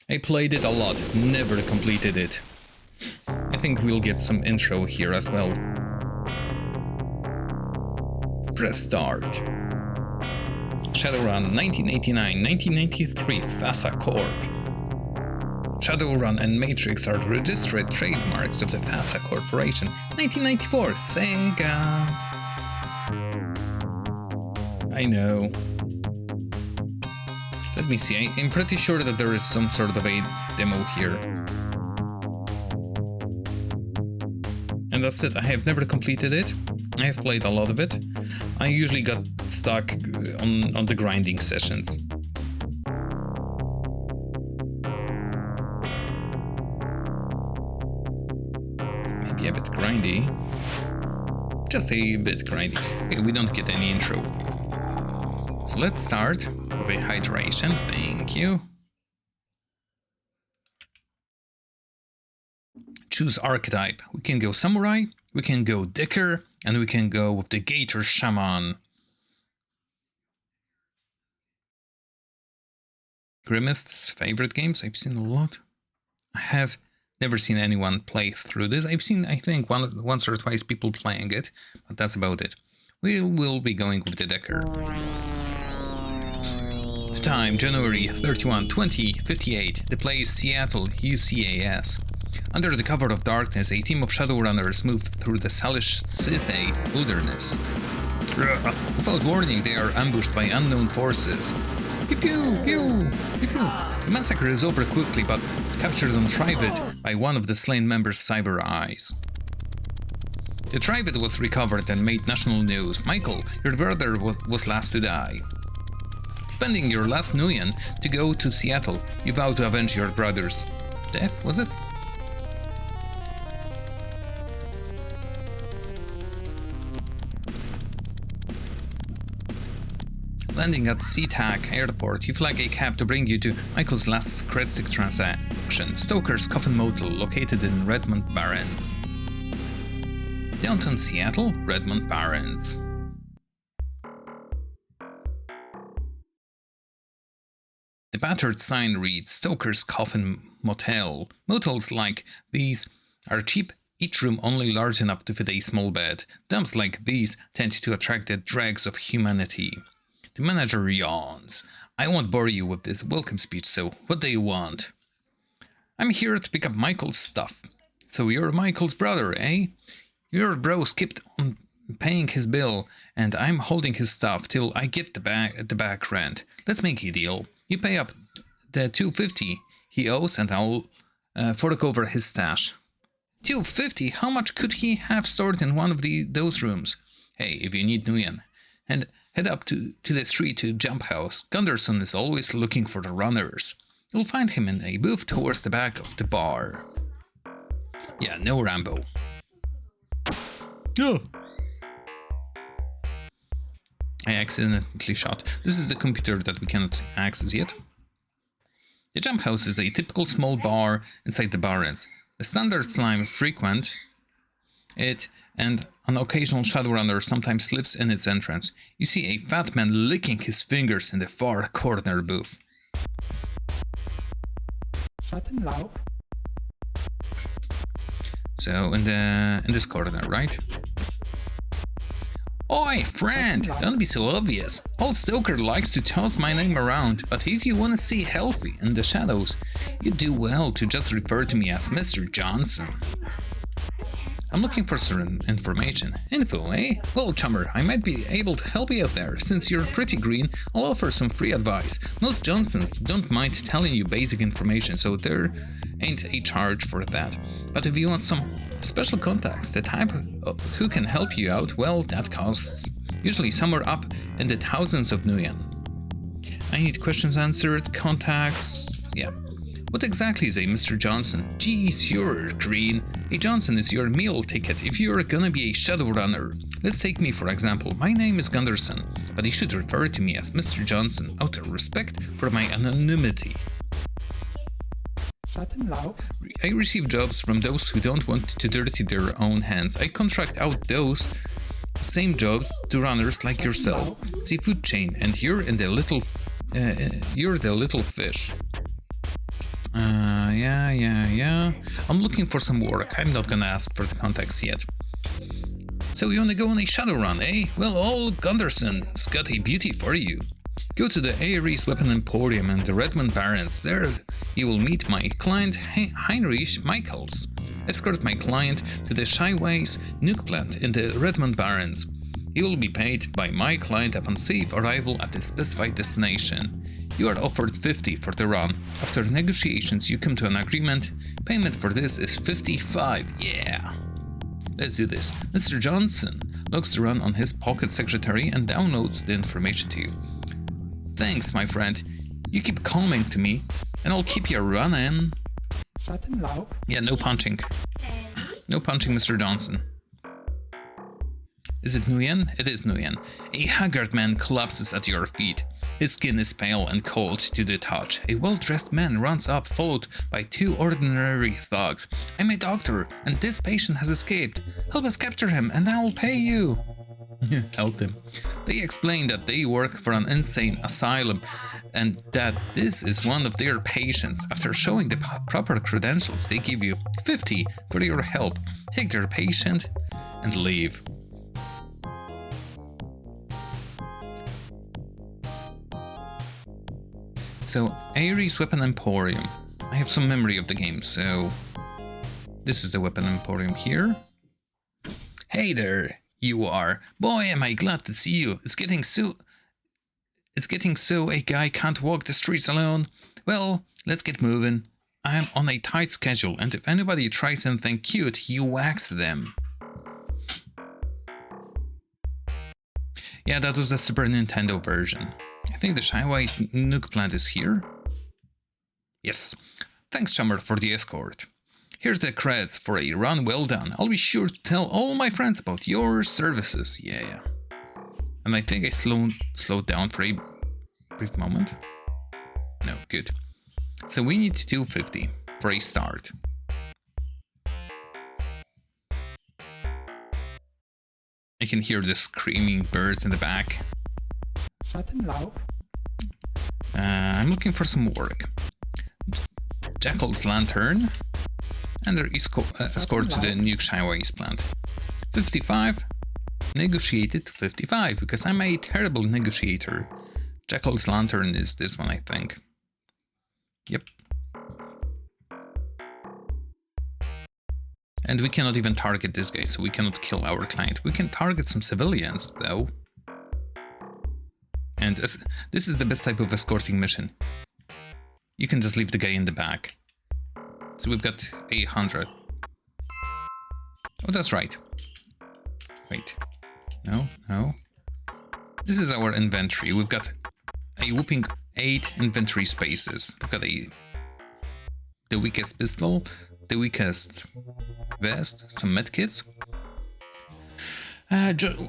I played it a lot, never completed it. I think we'll get some intro here as well. Press start. Shadowrun 1989-1993 FASA Corp. Shadowrun and Matrix are registered trademarks of the FASA Corporation. 1994 Sega. I know. Let me see, I'm pretty sure that there is some sort of a demo here. And that's it, I have never completed it. I have played a lot of it. I usually got stuck on the grinding sessions. Maybe a bit grindy. Just a bit grindy. Okay, we don't get any intro. So let's start with a hydration, thank you. Choose archetype. We can go samurai, we can go dicker, and we can go with the gator shaman. Grimmeth's favorite games, I've seen a lot. I have never seen anyone play through this. I've seen, I think, once or twice people playing it, but that's about it. We will be going with the dicker. Time, January 31, 2058. The place, Seattle, UCAS. Under the cover of darkness, a team of Shadowrunners move through the Salish City wilderness. Without warning, they are ambushed by unknown forces. Pew pew pew pew pew. The massacre is over quickly, but captured on Trivet by one of the slain members' cyber eyes. The Trivet was recovered and made national news. Michael, your brother, was last to die. Spending your last nuyen to go to Seattle, you vow to avenge your brother's death, was it? Landing at SeaTac Airport, you flag a cab to bring you to Michael's last cryptic transaction, Stoker's Coffin Motel, located in Redmond Barrens. Downtown Seattle, Redmond Barrens. The battered sign reads Stoker's Coffin Motel. Motels like these are cheap, each room only large enough to fit a small bed. Dumps like these tend to attract the dregs of humanity. The manager yawns. I won't bore you with this welcome speech, so what do you want? I'm here to pick up Michael's stuff. So you're Michael's brother, eh? Your bro skipped on paying his bill, and I'm holding his stuff till I get the back rent. Let's make a deal. You pay up the $250 he owes, and I'll fork over his stash. $250? How much could he have stored in one of those rooms? Hey, if you need nuyen, and head up to the street to Jump House. Gunderson is always looking for the runners. You'll find him in a booth towards the back of the bar. Yeah, no Rambo. Oh. I accidentally shot. This is the computer that we cannot access yet. The Jump House is a typical small bar inside the Barrens. The standard slime frequent it, and an occasional Shadowrunner sometimes slips in its entrance. You see a fat man licking his fingers in the far corner booth. So in this corner, right? Oi, friend! Don't be so obvious. Old Stoker likes to toss my name around, but if you want to stay healthy in the shadows, you do well to just refer to me as Mr. Johnson. I'm looking for certain information. Info, eh? Well, chummer, I might be able to help you out there. Since you're pretty green, I'll offer some free advice. Most Johnsons don't mind telling you basic information, so there ain't a charge for that. But if you want some special contacts, the type who can help you out, well, that costs. Usually somewhere up in the thousands of nuyen. I need questions answered, contacts, yeah. What exactly is a Mr. Johnson? Geez, you're green. A Johnson is your meal ticket if you're gonna be a Shadowrunner. Let's take me for example. My name is Gunderson, but you should refer to me as Mr. Johnson out of respect for my anonymity. I receive jobs from those who don't want to dirty their own hands. I contract out those same jobs to runners like yourself. Seafood chain, and you're the little fish. Yeah. I'm looking for some work. I'm not gonna ask for the contacts yet. So you wanna go on a Shadowrun, eh? Well, old Gunderson's got a beauty for you. Go to the Ares Weapon Emporium in the Redmond Barrens. There you will meet my client Heinrich Michaels. Escort my client to the Shyways nuke plant in the Redmond Barrens. You will be paid by my client upon safe arrival at the specified destination. You are offered 50 for the run. After negotiations, you come to an agreement. Payment for this is 55. Yeah. Let's do this. Mr. Johnson logs the run on his pocket secretary and downloads the information to you. Thanks, my friend. You keep calming to me, and I'll keep you running. Yeah, no punching. No punching, Mr. Johnson. Is it Nguyen? It is Nguyen. A haggard man collapses at your feet. His skin is pale and cold to the touch. A well-dressed man runs up, followed by two ordinary thugs. I'm a doctor, and this patient has escaped. Help us capture him, and I'll pay you. Help them. They explain that they work for an insane asylum, and that this is one of their patients. After showing the proper credentials, they give you 50 for your help. Take their patient and leave. So, Ares Weapon Emporium. I have some memory of the game, so this is the Weapon Emporium here. Hey there, you are. Boy, am I glad to see you. It's getting so a guy can't walk the streets alone. Well, let's get moving. I am on a tight schedule, and if anybody tries anything cute, you wax them. Yeah, that was the Super Nintendo version. I think the Shyway nuke plant is here. Yes. Thanks, Chummer, for the escort. Here's the credits for a run well done. I'll be sure to tell all my friends about your services. Yeah. And I think I slowed down for a brief moment. No, good. So we need 250 for a start. I can hear the screaming birds in the back. I'm looking for some work. Jackal's lantern. And their escort to the nuke Shyways plant. 55. Negotiated to 55 because I'm a terrible negotiator. Jackal's lantern is this one, I think. Yep. And we cannot even target this guy, so we cannot kill our client. We can target some civilians, though. And this is the best type of escorting mission. You can just leave the guy in the back. So we've got 800. Oh, that's right. Wait. No. This is our inventory. We've got a whooping 8 inventory spaces. We've got the weakest pistol, the weakest vest, some medkits.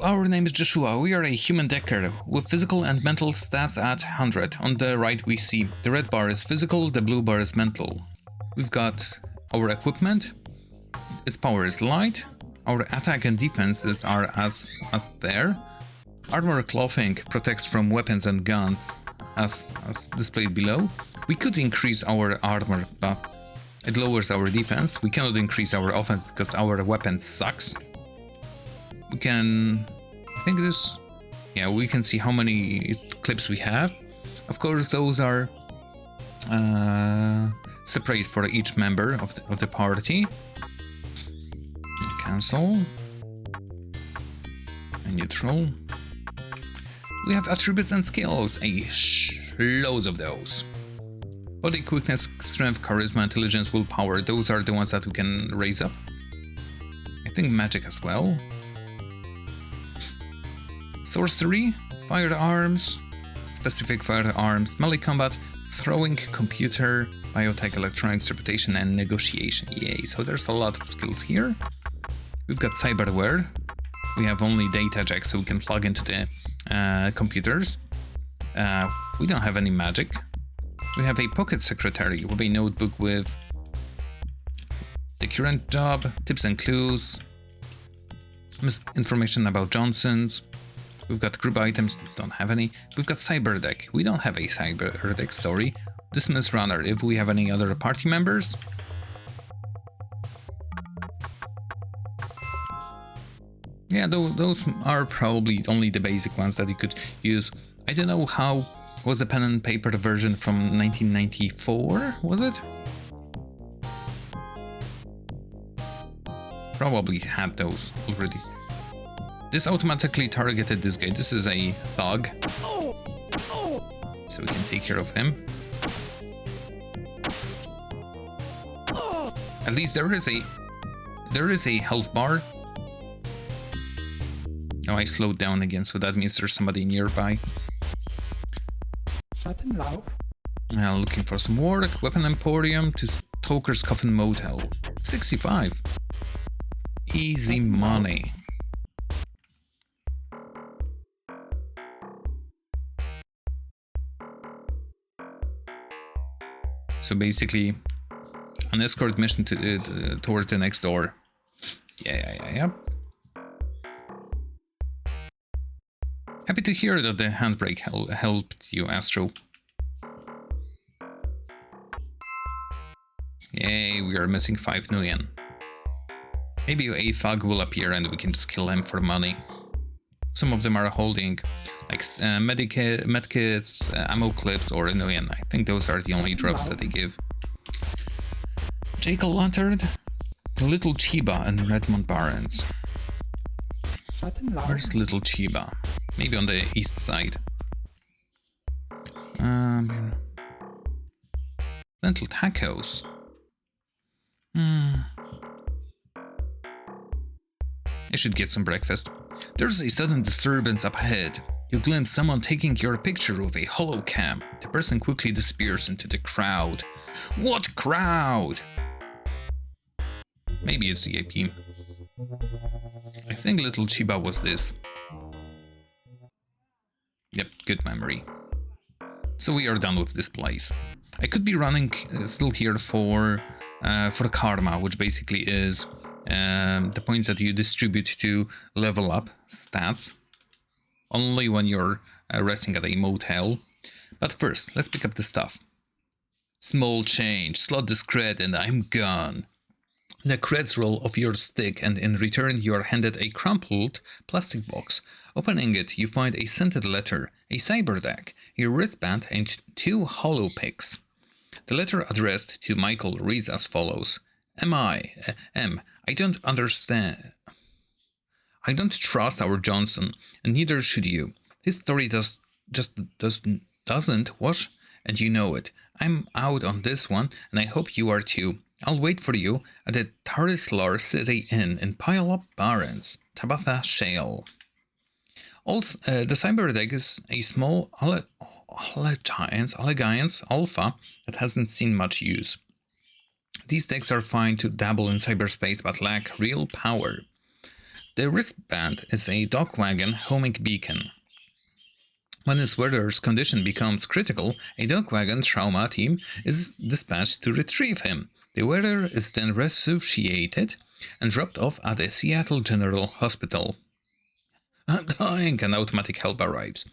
Our name is Joshua. We are a human decker with physical and mental stats at 100. On the right we see the red bar is physical, the blue bar is mental. We've got our equipment. Its power is light. Our attack and defenses are as there. Armor clothing protects from weapons and guns as displayed below. We could increase our armor, but it lowers our defense. We cannot increase our offense because our weapon sucks. We can... I think this... Yeah, we can see how many clips we have. Of course, those are separate for each member of the party. Cancel. And neutral. We have attributes and skills. Loads of those. Body quickness, strength, charisma, intelligence, willpower. Those are the ones that we can raise up. I think magic as well. Sorcery, firearms, specific firearms, melee combat, throwing, computer, biotech, electronics, interpretation, and negotiation. Yay, so there's a lot of skills here. We've got cyberware. We have only data jack, so we can plug into the computers. We don't have any magic. We have a pocket secretary with a notebook with the current job, tips and clues, information about Johnson's. We've got group items, don't have any. We've got cyberdeck. We don't have a cyberdeck, sorry. Dismiss runner if we have any other party members. Yeah, those are probably only the basic ones that you could use. I don't know how was the pen and paper version from 1994, was it? Probably had those already. This automatically targeted this guy. This is a thug, so we can take care of him. At least there is a health bar. Oh, I slowed down again, so that means there's somebody nearby. Looking for some work. Weapon Emporium to Stoker's Coffin Motel. 65. Easy money. So basically, an escort mission to towards the next door. Yeah. Happy to hear that the handbrake helped you, Astro. Yay, we are missing 5 million. Maybe a thug will appear and we can just kill him for money. Some of them are holding like medkits, ammo clips, or a million. I think those are the only drops that they give. Jack-o'-lantern, Little Chiba and Redmond Barrens. Where's Little Chiba? Maybe on the east side. Lentil tacos. I should get some breakfast. There's a sudden disturbance up ahead. You glimpse someone taking your picture with a holocam. The person quickly disappears into the crowd. What crowd? Maybe it's the AP. I think Little Chiba was this. Yep, good memory. So we are done with this place. I could be running still here for karma, which basically is the points that you distribute to level up stats, only when you're resting at a motel. But first, let's pick up the stuff. Small change, slot this cred and I'm gone. The creds roll off your stick and in return you are handed a crumpled plastic box. Opening it, you find a scented letter, a cyberdeck, a wristband and 2 hollow picks. The letter addressed to Michael reads as follows. I don't understand. I don't trust our Johnson, and neither should you. His story doesn't wash, and you know it. I'm out on this one, and I hope you are too. I'll wait for you at the Tarislar City Inn in Pile Up Barrens, Tabitha Shale. Also, the cyberdeck is a small Alliance Alpha that hasn't seen much use. These decks are fine to dabble in cyberspace but lack real power. The wristband is a dogwagon homing beacon. When his wearer's condition becomes critical, a dogwagon trauma team is dispatched to retrieve him. The wearer is then resuscitated and dropped off at the Seattle General Hospital. I'm dying, and automatic help arrives.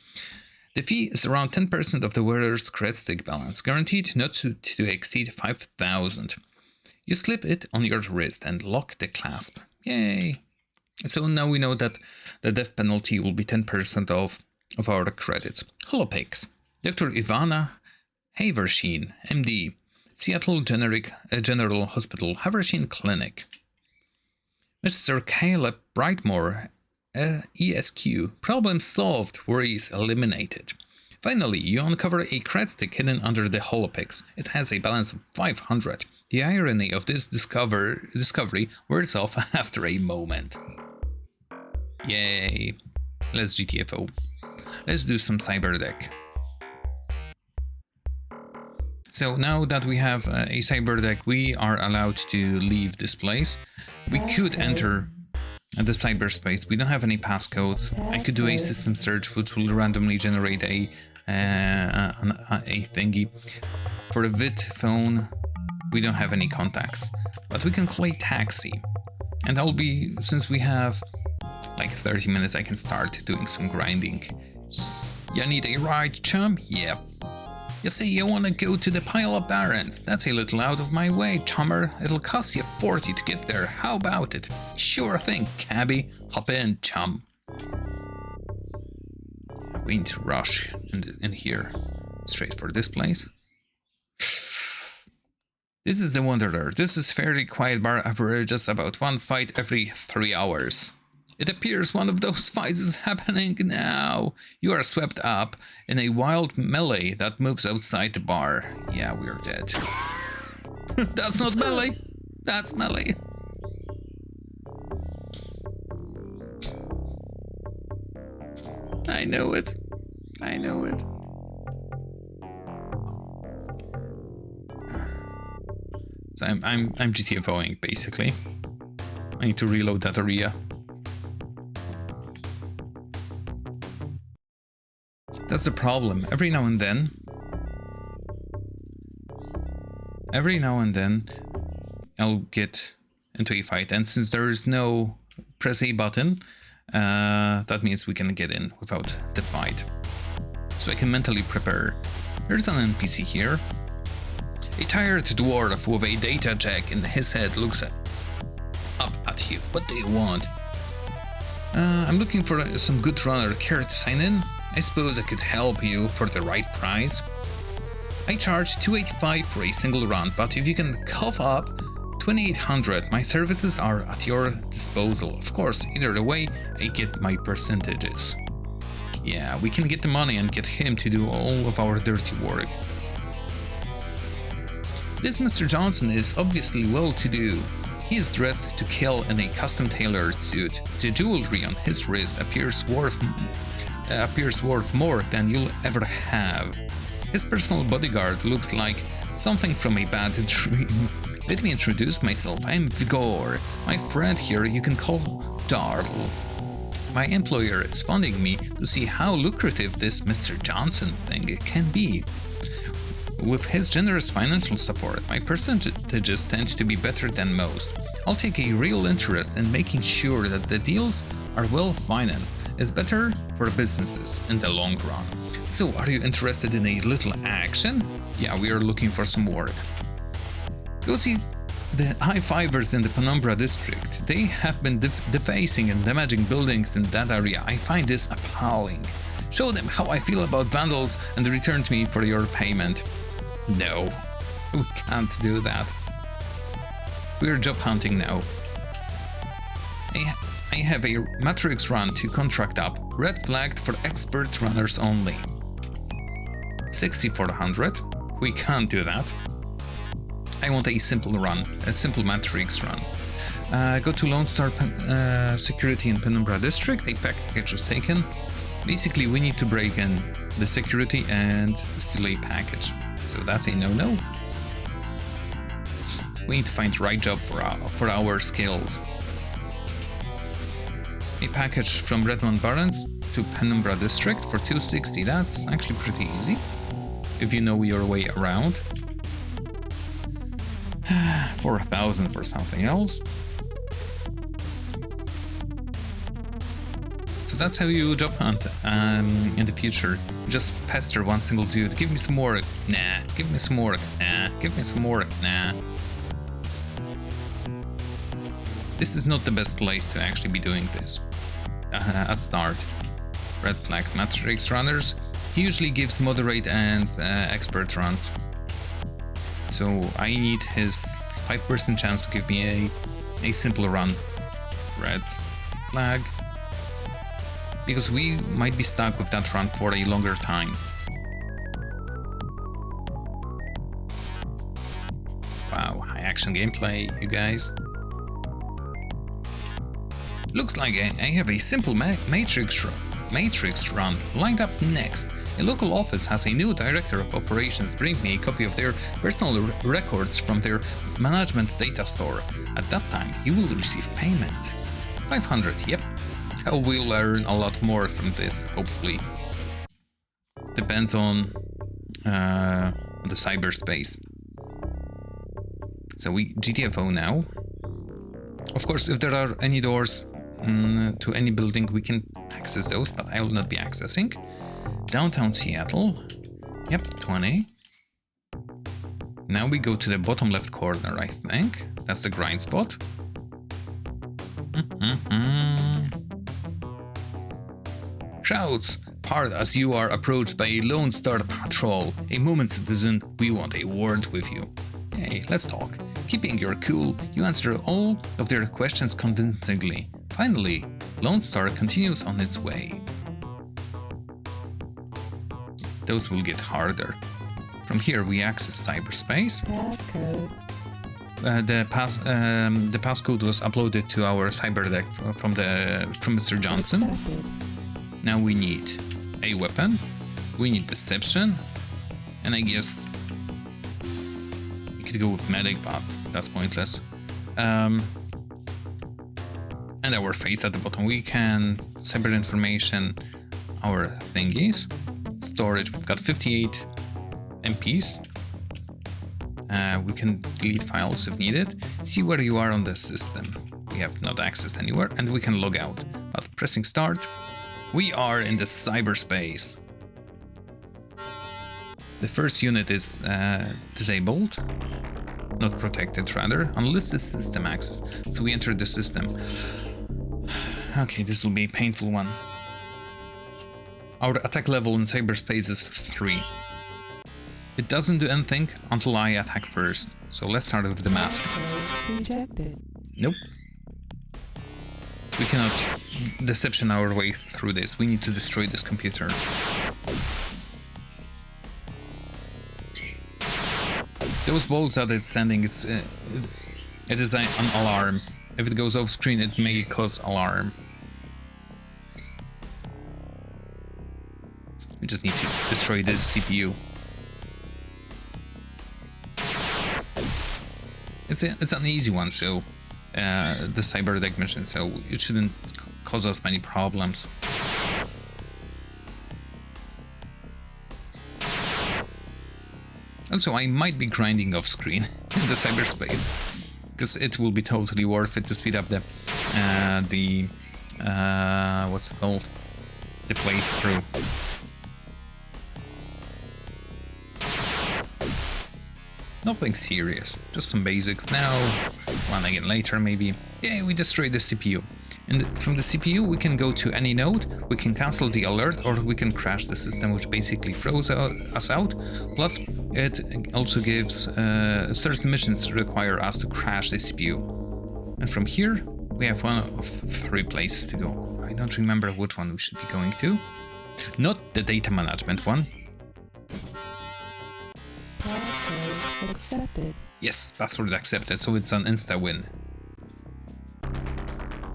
The fee is around 10% of the wearer's cred stick balance, guaranteed not to exceed 5,000. You slip it on your wrist and lock the clasp. Yay! So now we know that the death penalty will be 10% of our credits. Holopix. Dr. Ivana Haversheen, MD. Seattle General Hospital, Haversheen Clinic. Mr. Caleb Brightmore, ESQ. Problem solved, worries eliminated. Finally, you uncover a cred stick hidden under the holopix. It has a balance of 500. The irony of this discovery wears off after a moment. Yay. Let's GTFO. Let's do some cyberdeck. So now that we have a cyberdeck, we are allowed to leave this place. We could enter the cyberspace. We don't have any passcodes. I could do a system search, which will randomly generate a thingy. For a VIT phone, we don't have any contacts, but we can call a taxi. And since we have like 30 minutes, I can start doing some grinding. You need a ride, chum? Yep. You say you want to go to the pile of barons. That's a little out of my way, chummer. It'll cost you 40 to get there. How about it? Sure thing, cabbie. Hop in, chum. We need to rush in here. Straight for this place. This is the Wanderer. This is fairly quiet bar, averages about 1 fight every 3 hours. It appears one of those fights is happening now. You are swept up in a wild melee that moves outside the bar. Yeah, we're dead. That's not melee. That's melee. I know it. I know it. So I'm GTFOing basically. I need to reload that area. That's the problem. Every now and then, I'll get into a fight, and since there is no press A button, that means we can get in without the fight. So I can mentally prepare. There's an NPC here. A tired dwarf with a data jack in his head looks up at you. What do you want? I'm looking for some good runner. Care to sign in? I suppose I could help you for the right price. I charge $285 for a single run, but if you can cough up $2,800, my services are at your disposal. Of course, either way, I get my percentages. Yeah, we can get the money and get him to do all of our dirty work. This Mr. Johnson is obviously well-to-do. He is dressed to kill in a custom-tailored suit. The jewelry on his wrist appears worth more than you'll ever have. His personal bodyguard looks like something from a bad dream. Let me introduce myself. I'm Vigor. My friend here you can call Darl. My employer is funding me to see how lucrative this Mr. Johnson thing can be. With his generous financial support, my percentages tend to be better than most. I'll take a real interest in making sure that the deals are well financed. It's better for businesses in the long run. So, are you interested in a little action? Yeah, we are looking for some work. Go see the high-fivers in the Penumbra district. They have been defacing and damaging buildings in that area. I find this appalling. Show them how I feel about vandals and return to me for your payment. No, we can't do that. We're job hunting now. I have a matrix run to contract up, red flagged for expert runners only. 6,400. We can't do that. I want a simple run, a simple matrix run. Go to Lone Star Security in Penumbra District. A package was taken. Basically, we need to break in the security and steal a package. So that's a no-no. We need to find the right job for our skills. A package from Redmond Barrens to Penumbra District for 260. That's actually pretty easy if you know your way around. 4,000 for something else. So that's how you job hunt in the future. Just pester one single dude. Give me some work. Nah. Give me some work. Nah. Give me some work. Nah. This is not the best place to actually be doing this. At start. Red flag matrix runners. He usually gives moderate and expert runs. So I need his 5% chance to give me a simple run. Red flag. Because we might be stuck with that run for a longer time. Wow, high action gameplay, you guys. Looks like I have a simple matrix run lined up next. A local office has a new director of operations. Bring me a copy of their personal records from their management data store. At that time, you will receive payment. 500, yep. We'll learn a lot more from this, hopefully. Depends on the cyberspace. So we GTFO now. Of course, if there are any doors to any building, we can access those, but I will not be accessing. Downtown Seattle. Yep, 20. Now we go to the bottom left corner, I think. That's the grind spot. Shouts part as you are approached by a Lone Star patrol. A moment, citizen, we want a word with you. Hey, let's talk. Keeping your cool, you answer all of their questions convincingly. Finally, Lone Star continues on its way. Those will get harder. From here we access cyberspace. The passcode was uploaded to our cyberdeck from Mr. Johnson. Now we need a weapon, we need deception, and I guess we could go with medic, but that's pointless. And our face at the bottom. We can cyber information, our thingies, storage. We've got 58 MPs. We can delete files if needed. See where you are on the system. We have not accessed anywhere, and we can log out. But pressing start, we are in the cyberspace. The first unit is disabled, not protected rather, unlisted system access. So we enter the system. Okay, this will be a painful one. Our attack level in cyberspace is 3. It doesn't do anything until I attack first. So let's start with the mask. Rejected. Nope. We cannot deception our way through this. We need to destroy this computer. Those bolts that it's sending, it is an alarm. If it goes off screen, it may cause alarm. We just need to destroy this CPU. It's an easy one, so the cyberdeck mission, so it shouldn't cause us many problems. Also, I might be grinding off screen in the cyberspace, because it will be totally worth it to speed up the what's it called? The playthrough. Nothing serious, just some basics now, one again later maybe. Yeah, we destroyed the CPU. And from the CPU we can go to any node, we can cancel the alert, or we can crash the system, which basically throws us out. Plus, it also gives certain missions require us to crash the CPU. And from here, we have one of 3 places to go. I don't remember which one we should be going to. Not the data management one. Accepted. Yes, password accepted, so it's an insta-win.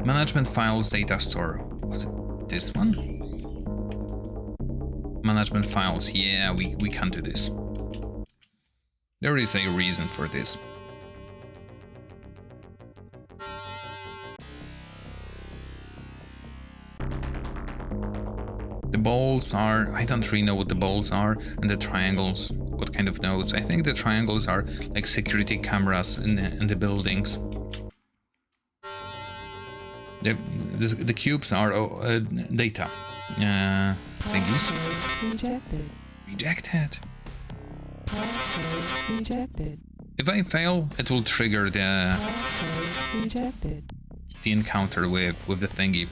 Management files data store. Was it this one? Management files, yeah, we can't do this. There is a reason for this. The bolts are, I don't really know what the bolts are, and the triangles, what kind of nodes. I think the triangles are like security cameras in the buildings. The cubes are data thingies. Rejected. Rejected. Rejected. If I fail, it will trigger the Rejected. encounter with the thingy.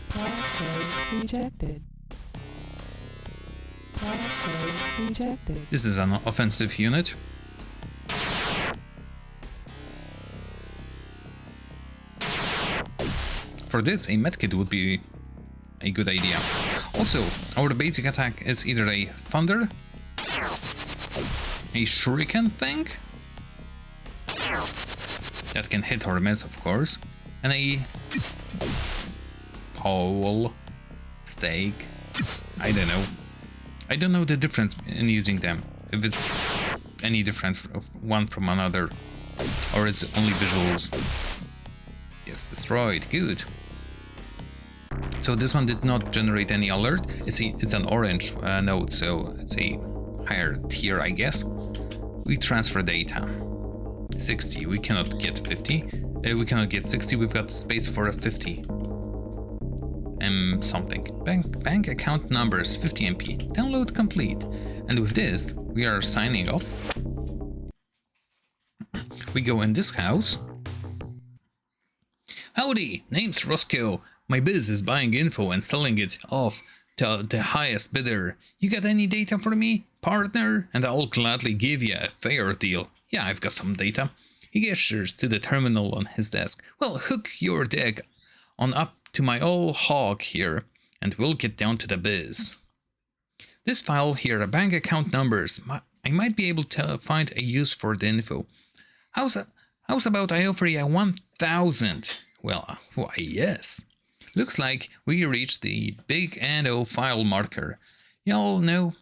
Rejected. Rejected. This is an offensive unit. For this, a medkit would be a good idea. Also, our basic attack is either a thunder, a shuriken thing, that can hit or miss, of course, and a pole, stake, I don't know. I don't know the difference in using them, if it's any different one from another, or it's only visuals. Yes, destroyed, good. So this one did not generate any alert. It's an orange node, so it's a higher tier, I guess. We transfer data. 60, we cannot get 50. We cannot get 60, we've got space for a 50. Something. Bank account numbers 50 MP. Download complete. And with this, we are signing off. we go in this house. Howdy, name's Roscoe. My biz is buying info and selling it off to the highest bidder. You got any data for me, partner? And I'll gladly give you a fair deal. Yeah, I've got some data. He gestures to the terminal on his desk. Well, hook your deck on up to my old hog here, and we'll get down to the biz. This file here, bank account numbers. I might be able to find a use for the info. How's about I offer you 1,000? Well, why yes. Looks like we reached the big NO file marker. Y'all know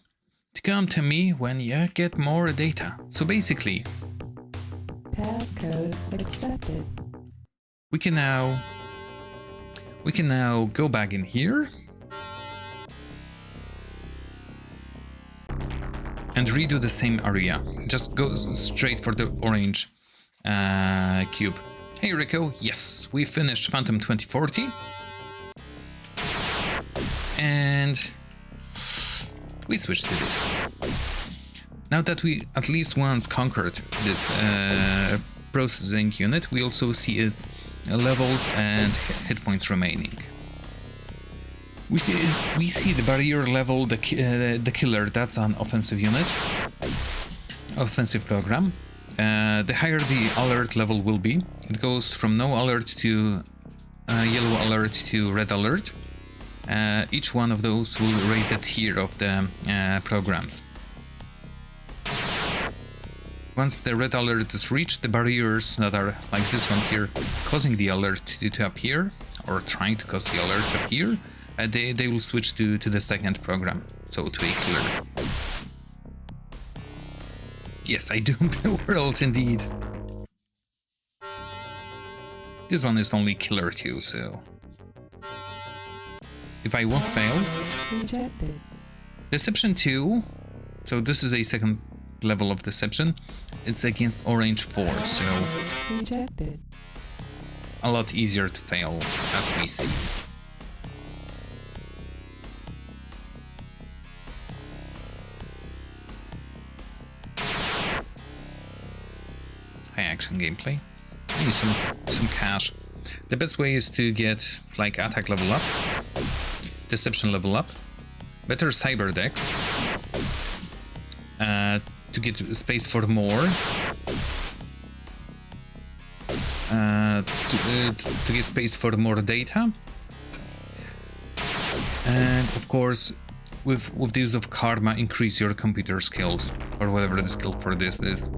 to come to me when you get more data. So basically, Passcode accepted. we can now go back in here and redo the same area. Just go straight for the orange cube. Hey Rico, yes, we finished Phantom 2040. And we switch to this. Now that we at least once conquered this processing unit, we also see its levels and hit points remaining. We see the barrier level, the killer. That's an offensive unit, offensive program. The higher the alert level will be, it goes from no alert to yellow alert to red alert. Each one of those will raise the tier of the programs. Once the red alert is reached, the barriers that are like this one here, causing the alert to appear, or trying to cause the alert to appear, they will switch to the second program, so to a killer. Yes, I doomed the world indeed. This one is only killer 2, so if I won't fail. Rejected. Deception 2, so this is a second level of deception. It's against orange 4, so Rejected. a lot easier to fail, as we see. High action gameplay. Maybe some cash. The best way is to get like attack level up, deception level up, better cyberdecks, to get space for more, to get space for more data, and of course with the use of karma increase your computer skills, or whatever the skill for this is.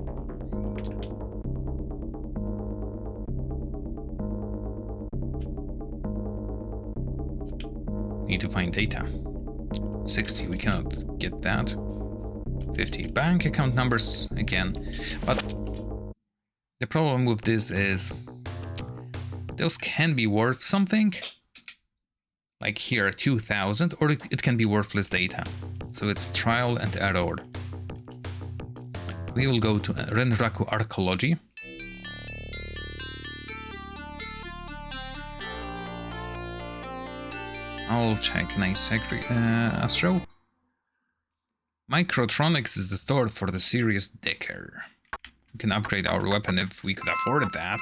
Need to find data. 60, we cannot get that. 50, bank account numbers again. But the problem with this is those can be worth something. Like here, 2,000, or it can be worthless data. So it's trial and error. We will go to Renraku Archaeology. I'll check nice Astro. Microtronics is the store for the serious decker. We can upgrade our weapon if we could afford that.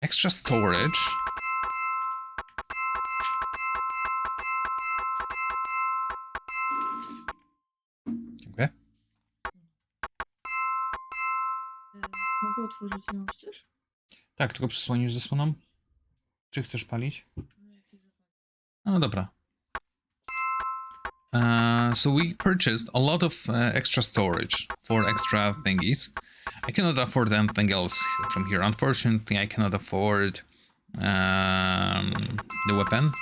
Extra storage. Okay. Mogę otworzyć ją ścież? Tak, tylko przysłonisz zasłoną? Czy chcesz palić? No dobra. So we purchased a lot of extra storage for extra thingies. I cannot afford anything else from here. Unfortunately, I cannot afford the weapon.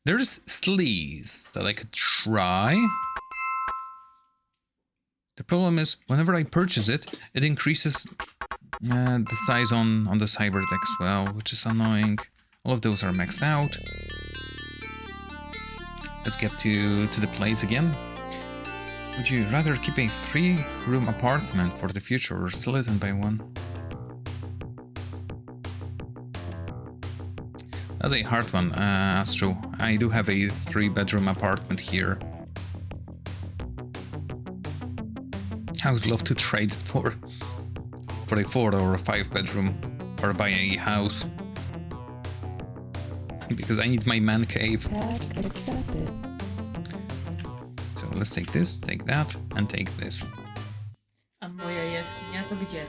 There's sleaze that I could try. The problem is, whenever I purchase it, it increases the size on the cyberdeck as well, which is annoying. All of those are maxed out. Let's get to the place again. Would you rather keep a 3-room apartment for the future or sell it and buy one? That's a hard one, that's true. I do have a 3-bedroom apartment here. I would love to trade it for a 4 or a 5 bedroom, or buy a house. Because I need my man cave. Task accepted. So let's take this, take that, and take this. A moja jaskinia to gdzie?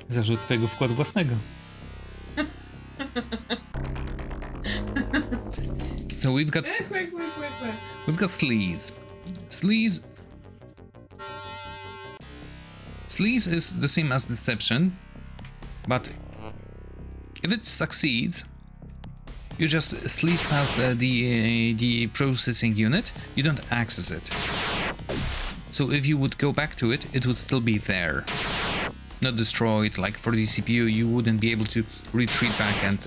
Zarzut twojego wkładu własnego. So we've got sleaze. Sleaze is the same as deception, but if it succeeds, you just sleaze past the processing unit. You don't access it. So if you would go back to it, it would still be there, not destroyed. Like for the CPU, you wouldn't be able to retreat back and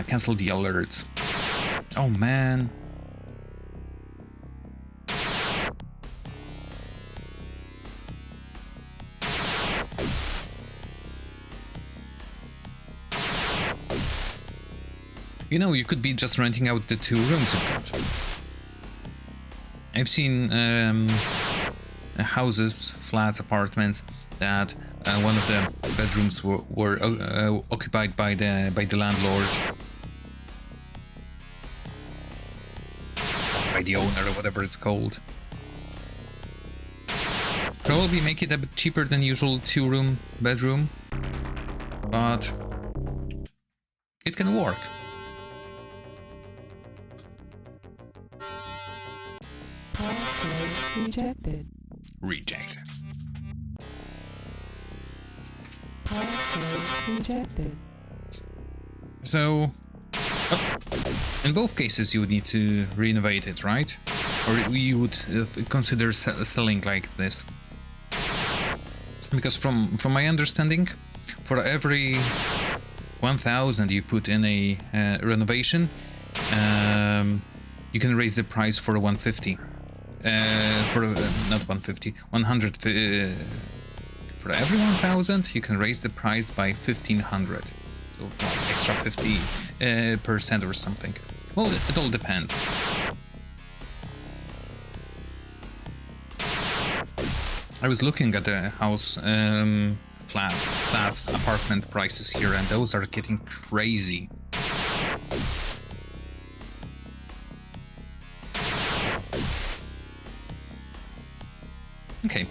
cancel the alerts. Oh man. You know, you could be just renting out the 2 rooms you've got. I've seen houses, flats, apartments that one of the bedrooms were occupied by the landlord, by the owner, or whatever it's called. Probably make it a bit cheaper than usual 2-room bedroom, but it can work. Password rejected. Reject. Password rejected. So, in both cases you would need to renovate it, right? Or you would consider selling like this. Because from my understanding, for every 1,000 you put in a renovation, you can raise the price for 150. Not 150, 100. For every 1,000 you can raise the price by 1,500. So like extra 50% or something. Well, it all depends. I was looking at the house flats, apartment prices here, and those are getting crazy. Okay,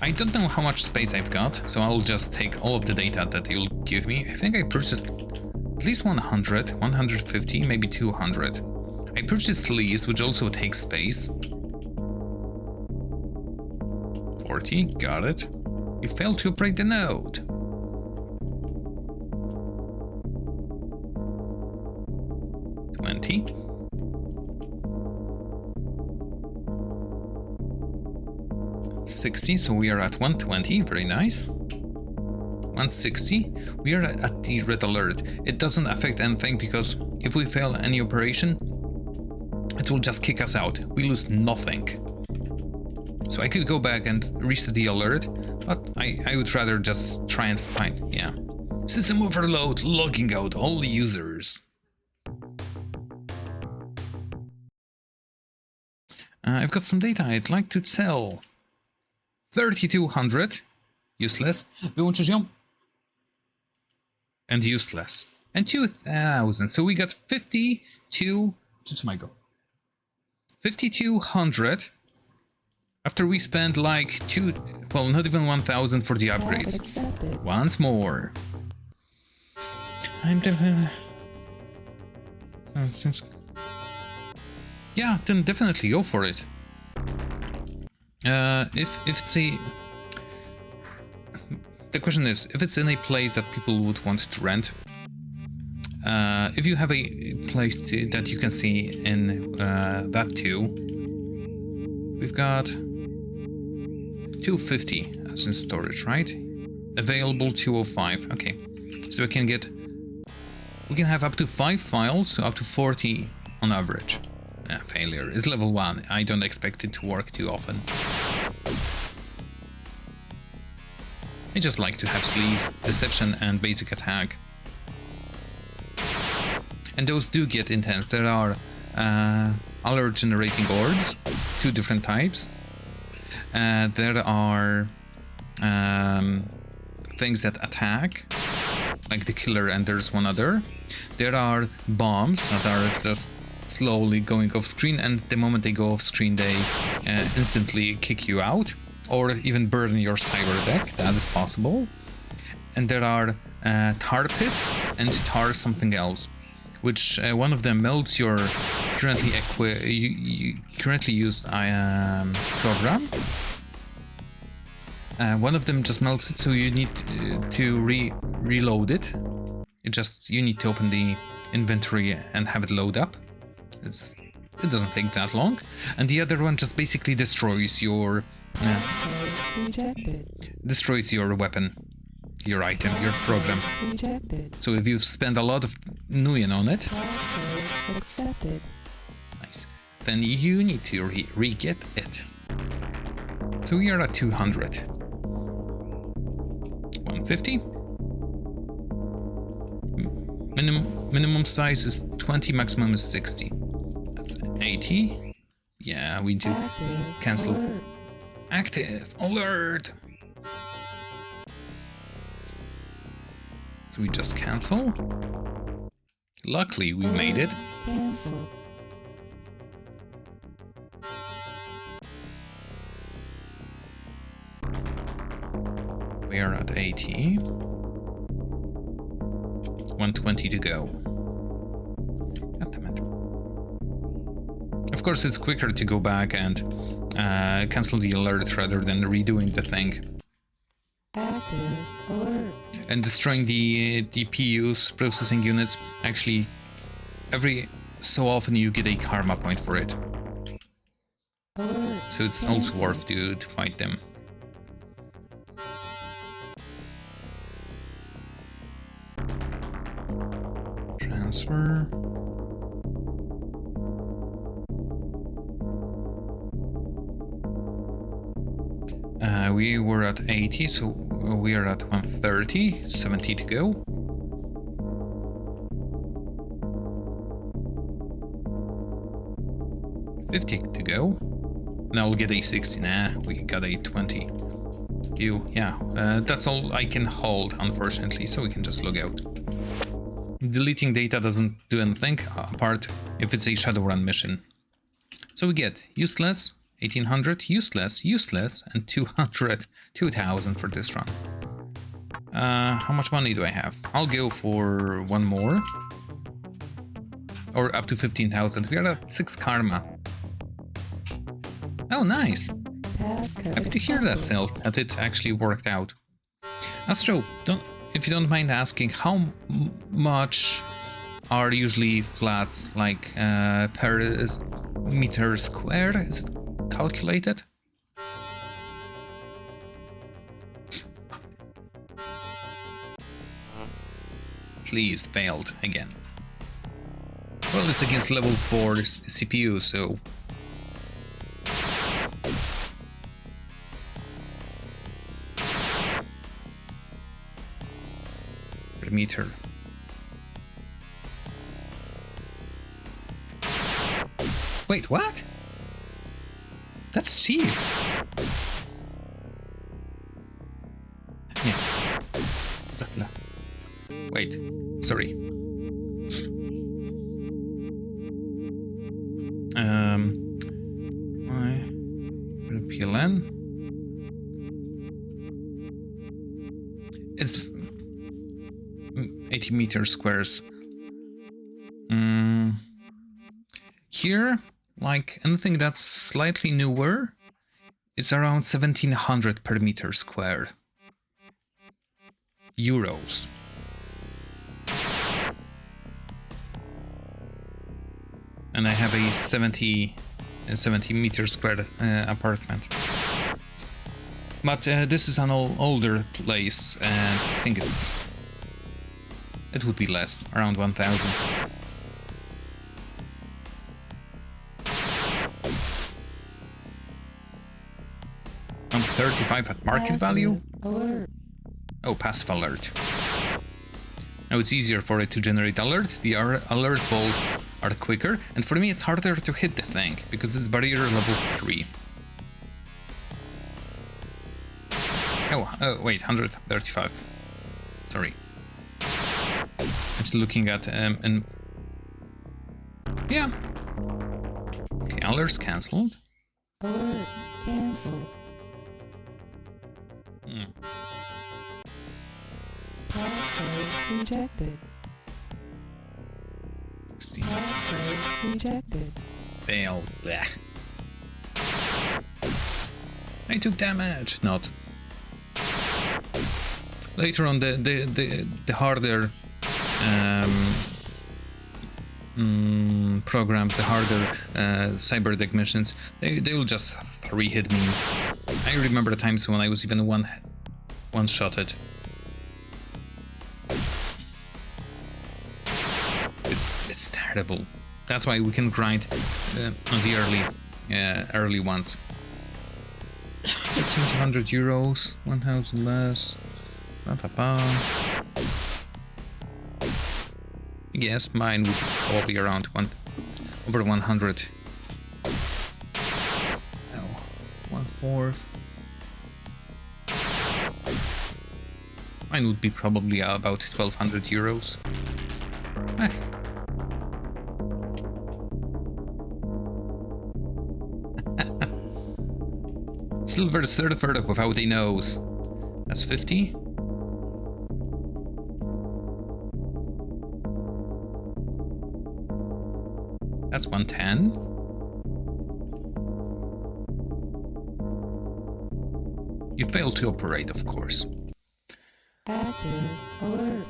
I don't know how much space I've got, so I'll just take all of the data that you'll give me. I think I purchased at least 100, 150, maybe 200. I purchased lease, which also takes space. 40, got it. You failed to operate the node. $20. $60, so we are at 120, very nice. 160, we are at the red alert. It doesn't affect anything because if we fail any operation, it will just kick us out. We lose nothing. So I could go back and reset the alert, but I would rather just try and find, yeah. System overload, logging out all users. I've got some data I'd like to sell. 3,200, useless. Wyłączysz ją? And useless. And 2,000, so we got 52, przytrzymaj go. 5,200 after we spent like not even 1,000 for the upgrades. Accepted. Once more. Yeah, then definitely go for it. If it's the question is, if it's in a place that people would want to rent, if you have a place that you can see in that too, we've got 250 as in storage, right? Available 205. Okay, so we can have up to 5 files, so up to 40 on average. Failure is level 1. I don't expect it to work too often. I just like to have sleaze, deception, and basic attack. And those do get intense. There are alert generating orbs, two different types. There are things that attack, like the killer, and there's one other. There are bombs that are just slowly going off screen, and the moment they go off screen they instantly kick you out, or even burn your cyber deck. That is possible. And there are tar pit and tar something else, which one of them melts your currently used program. One of them just melts it, so you need to reload it. You need to open the inventory and have it load up. It doesn't take that long. And the other one just basically destroys your weapon, your item, your program. So if you spend a lot of nuyen on it, nice, then you need to re-get it. So we are at 200. 150. Minimum size is 20, maximum is 60. That's 80. Yeah, we do cancel. Active alert. So we just cancel. Luckily, we made it. We are at 80. 120 to go. God damn it. Of course, it's quicker to go back and cancel the alert rather than redoing the thing. And destroying the PUs, processing units. Actually, every so often you get a karma point for it. So it's also worth to fight them. Transfer. We were at 80, so we are at 130, 70 to go. $50 to go. Now we'll get a 60. Nah, we got a 20. That's all I can hold, unfortunately, so we can just log out. Deleting data doesn't do anything, apart if it's a Shadowrun mission. So we get useless, 1800, useless, and 200, 2000 for this run. How much money do I have? I'll go for one more. Or up to 15,000. We are at 6 karma. Oh, nice. Happy to hear that, Sel, that it actually worked out. Astro, if you don't mind asking, how much are usually flats, like per meter square? Is it calculated? Please, failed again. Well, it's against level 4 CPU, so... per meter. Wait, what? That's cheap. Yeah. Wait, sorry. PLN. It's 80 meter squares. Here, like anything that's slightly newer, it's around 1700 per meter square. Euros. And I have a 70 meter square apartment. But this is an older place, and I think it would be less, around 1000. I'm 35 at market value? Oh, passive alert. Now it's easier for it to generate alert. The alert balls are quicker, and for me it's harder to hit the thing because it's barrier level 3. Oh wait, 135. Sorry. I'm still looking at and yeah. Okay, alerts cancelled. Alert. Cancel. Password rejected. 16. Password rejected. Failed. Blech. I took damage. Not. Later on, the harder programs, the harder cyberdeck missions, they will just 3-hit me. I remember times when I was even one-shotted. It's terrible. That's why we can grind on the early ones. 1,600 euros, 1,000 less. Yes, mine would probably around over 100. Oh, 1/4. Mine would be probably about 1,200 euros. Silver surfer without a nose. That's 50. That's 110. You failed to operate, of course. Active alert.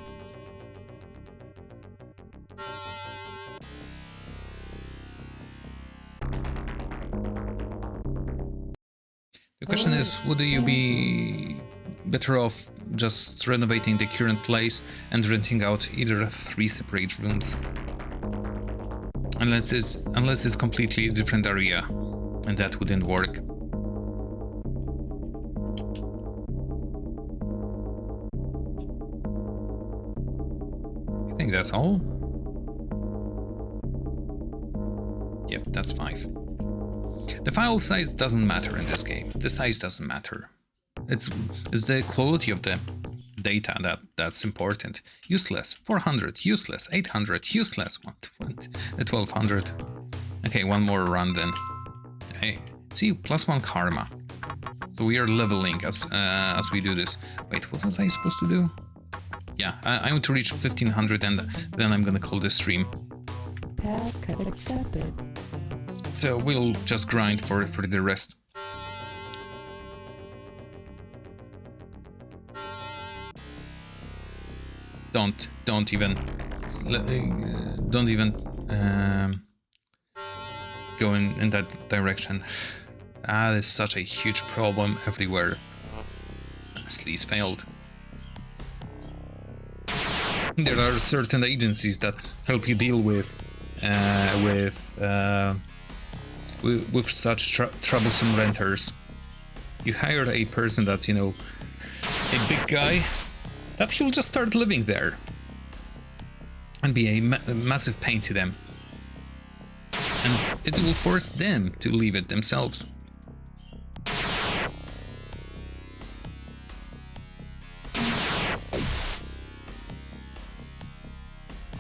The question is, would you be better off just renovating the current place and renting out either 3 separate rooms? Unless it's completely a different area, and that wouldn't work. I think that's all. Yep, that's 5. The file size doesn't matter in this game. The size doesn't matter. It's the quality of the data that's important. Useless 400, useless 800, useless 1200. Okay, one more run then. Hey, see, +1 karma. So we are leveling as we do this. Wait, what was I supposed to do? Yeah, I want to reach 1500 and then I'm gonna call this stream. Path cut accepted. So we'll just grind for the rest. Don't even go in that direction. There's such a huge problem everywhere. Sleaze failed. There are certain agencies that help you deal with such troublesome renters. You hire a person that's, you know, a big guy, that he'll just start living there and be a massive pain to them. And it will force them to leave it themselves.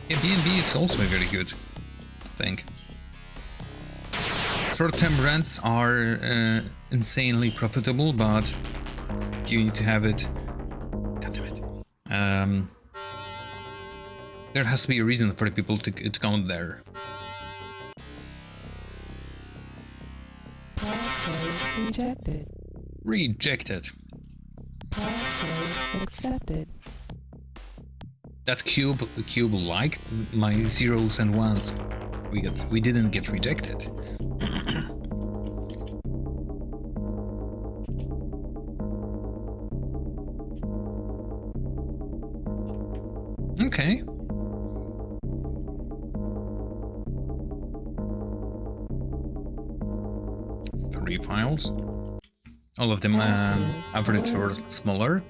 Yeah, B&B is also a very good thing. Short-term rents are insanely profitable, but you need to have it. God damn it. There has to be a reason for the people to come there. Password rejected. Rejected. Password accepted. That cube liked my zeros and ones. We didn't get rejected. Okay. Three files. All of them average or smaller.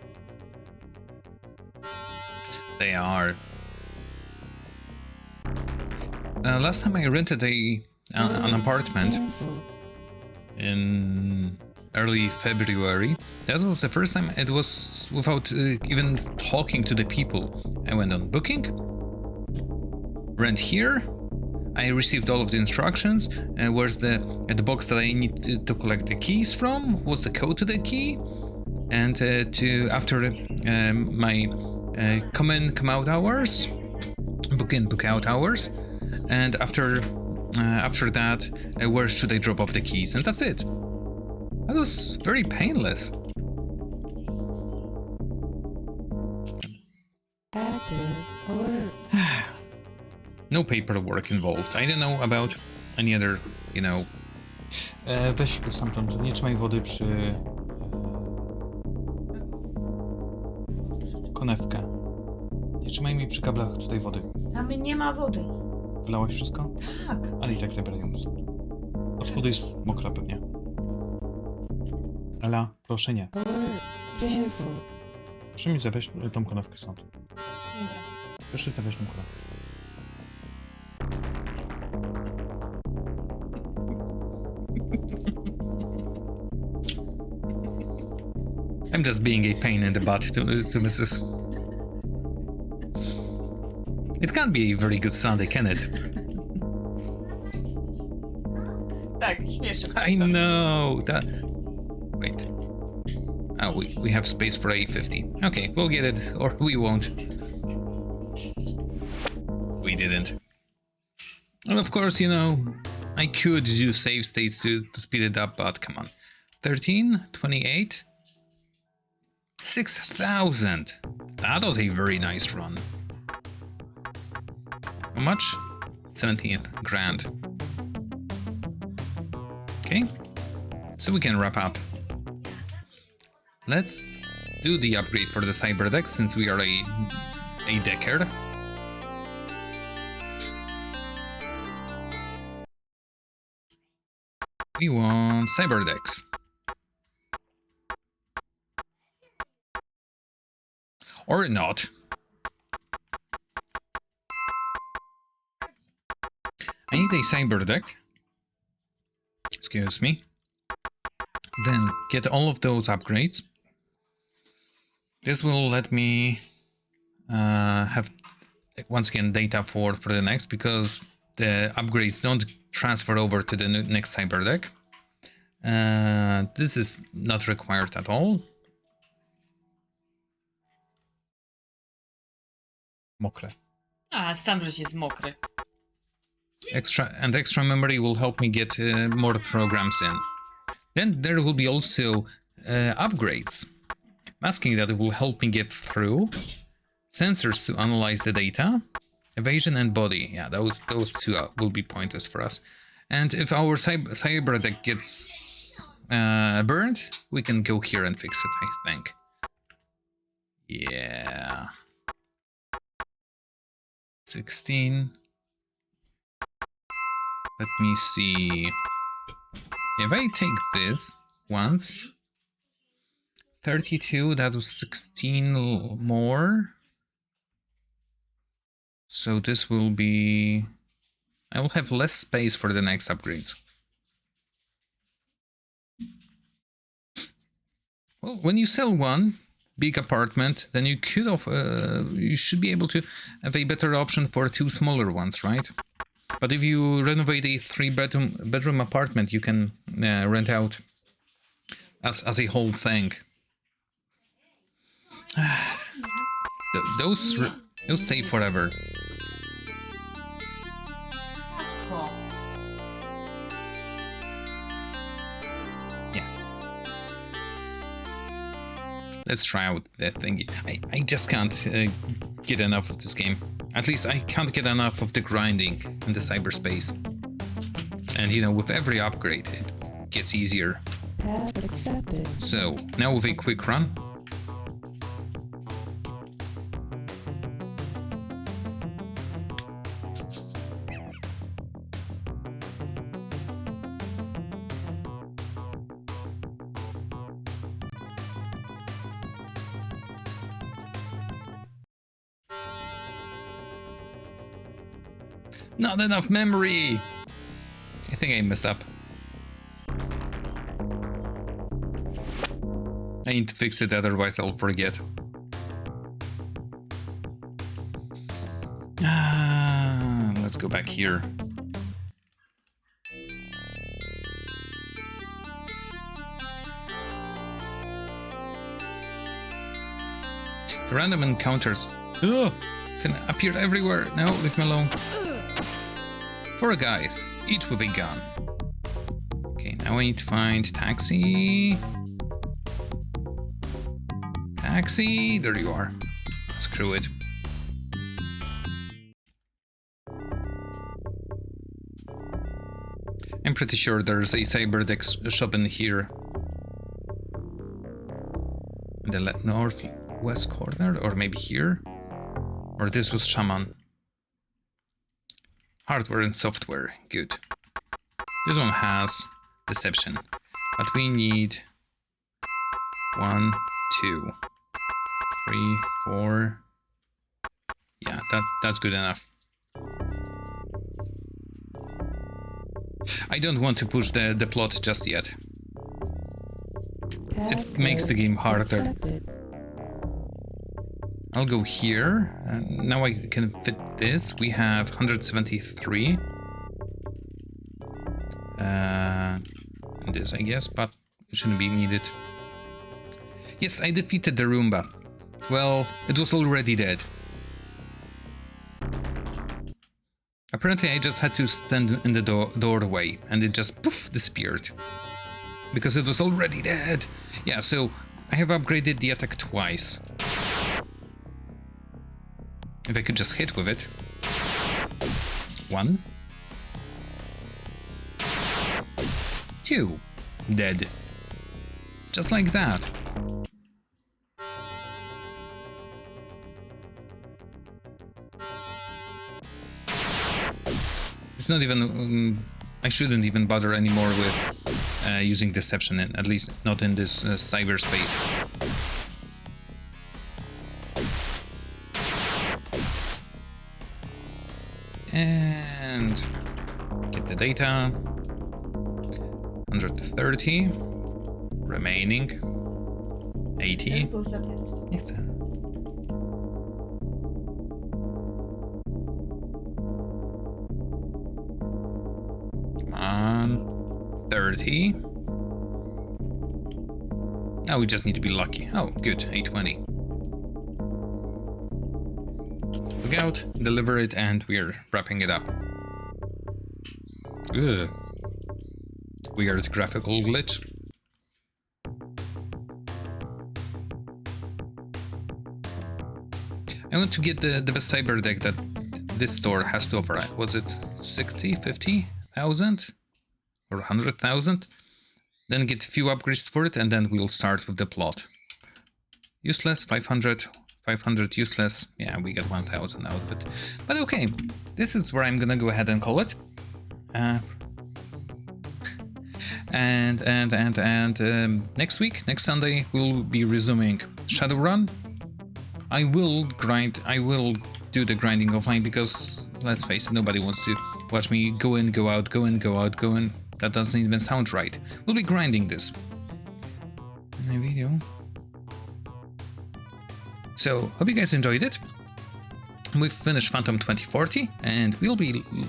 They are. Last time I rented an apartment Careful. in early February. That was the first time it was without even talking to the people. I went on booking, rent here. I received all of the instructions. Where's the box that I need to collect the keys from? What's the code to the key? And to after my come in, come out hours, book in, book out hours, and after that, where should I drop off the keys? And that's it. That was very painless. Active alert. No paperwork involved. I don't know about any other, you know. Weź go stamtąd, nie trzymaj wody przy konewkę. Nie trzymaj mi przy kablach tutaj wody. Tam nie ma wody. Wylałaś wszystko? Tak. Ale i tak zabieraj ją stąd. Od spodu jest mokra pewnie. Ela, proszę nie. Alert. Careful. Proszę mi zaweź tą konewkę stąd. Dobra. Proszę zaweź tą konewkę stąd. I'm just being a pain in the butt to Mrs. It can't be a very good Sunday, can it? Tak, śmieszne. I know that. Wait. Oh, we have space for A50. Okay, we'll get it, or we won't. We didn't. And of course, you know, I could do save states to speed it up, but come on. 13, 28, 6,000. That was a very nice run. How much? 17 grand. Okay, so we can wrap up. Let's do the upgrade for the cyberdeck since we are a decker. We want cyberdecks. Or not. I need a cyberdeck. Excuse me. Then get all of those upgrades. This will let me have once again data for the next, because the upgrades don't transfer over to the next cyberdeck. This is not required at all. Mokre. A, sam żeś jest mokry. Extra memory will help me get more programs in. Then there will be also upgrades. Masking that will help me get through. Sensors to analyze the data. Evasion and body. Yeah, those two will be pointers for us. And if our cyberdeck gets burned, we can go here and fix it, I think. Yeah. 16. Let me see. If I take this once, 32, that was 16 more. So this will be... I will have less space for the next upgrades. Well, when you sell one big apartment, then you could you should be able to have a better option for two smaller ones, right? But if you renovate a three-bedroom apartment, you can rent out as a whole thing. Those stay forever. O. Yeah. Let's try out that thing. I just can't get enough of this game. At least I can't get enough of the grinding in the cyberspace. And you know, with every upgrade, it gets easier. Path accepted. So, now with a quick run. Not enough memory! I think I messed up. I need to fix it, otherwise I'll forget. Let's go back here. Random encounters can appear everywhere. No, leave me alone. 4 guys, each with a gun. Okay, now I need to find taxi. Taxi, there you are. Screw it. I'm pretty sure there's a cyberdeck shop in here. In the northwest corner, or maybe here? Or this was Shaman. Hardware and software, good. This one has deception, but we need 1, 2, 3, 4. Yeah, that's good enough. I don't want to push the plot just yet. It makes the game harder. I'll go here. Now I can fit this. We have 173. This, I guess, but it shouldn't be needed. Yes, I defeated the Roomba. Well, it was already dead. Apparently I just had to stand in the doorway and it just poof disappeared. Because it was already dead. Yeah, so I have upgraded the attack twice. If I could just hit with it. 1. 2. Dead. Just like that. It's not even... I shouldn't even bother anymore with using deception, at least not in this cyberspace. And get the data. 130. Remaining 80. Nie chcę. Come on. 30. Now we just need to be lucky. Oh, good. 820. Look out, deliver it, and we're wrapping it up. Ugh. Weird graphical glitch. I want to get the best cyber deck that this store has to offer. Was it 60, 50,000 or 100,000? Then get a few upgrades for it, and then we'll start with the plot. Useless, 500, 500 useless. Yeah, we got 1,000 out, but okay. This is where I'm gonna go ahead and call it. Next week, next Sunday, we'll be resuming Shadowrun. I will do the grinding offline because, let's face it, nobody wants to watch me go in, go out, go in, go out, go in. That doesn't even sound right. We'll be grinding this in a video. So, hope you guys enjoyed it. We've finished Phantom 2040, and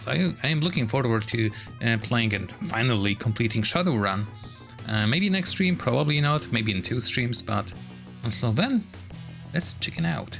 I am looking forward to playing and finally completing Shadowrun. Maybe next stream, probably not, maybe in 2 streams, but until then, let's chicken out.